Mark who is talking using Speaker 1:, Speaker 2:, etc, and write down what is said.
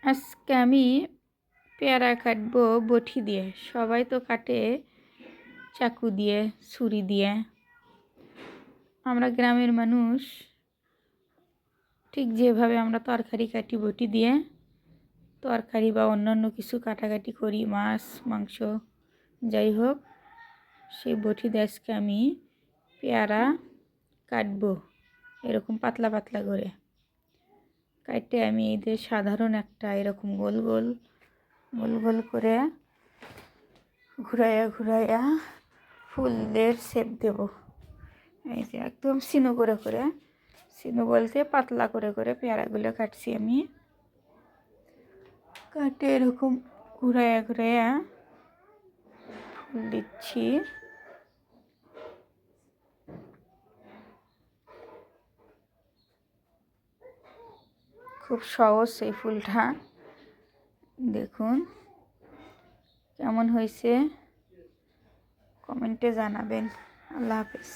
Speaker 1: আজকে আমি পেয়ারা কাটবো বটি দিয়ে। সবাই তো কাটে চাকু দিয়ে, ছুরি দিয়ে। আমরা গ্রামের মানুষ ঠিক যেভাবে আমরা তরকারি কাটি বটি দিয়ে, তরকারি বা অন্যান্য কিছু কাটাকাটি করি, মাছ মাংস যাই হোক, সেই বটি দিয়ে আজকে আমি পেয়ারা কাটবো এরকম পাতলা পাতলা করে। কাটতে আমি এদের সাধারণ একটা এরকম গোল গোল গোল গোল করে ঘুরাইয়া ঘুরাইয়া ফুলের শেপ দেব। এই যে একদম সিনো করে করে, সিনো বলতে পাতলা করে করে পেয়ারাগুলো কাটছি আমি। কাটে এরকম ঘুরাইয়া ঘুরাইয়া ফুল দিচ্ছি। খুব সহজ এই ফুলটা, দেখুন কেমন হয়েছে কমেন্টে জানাবেন। আল্লাহ হাফেজ।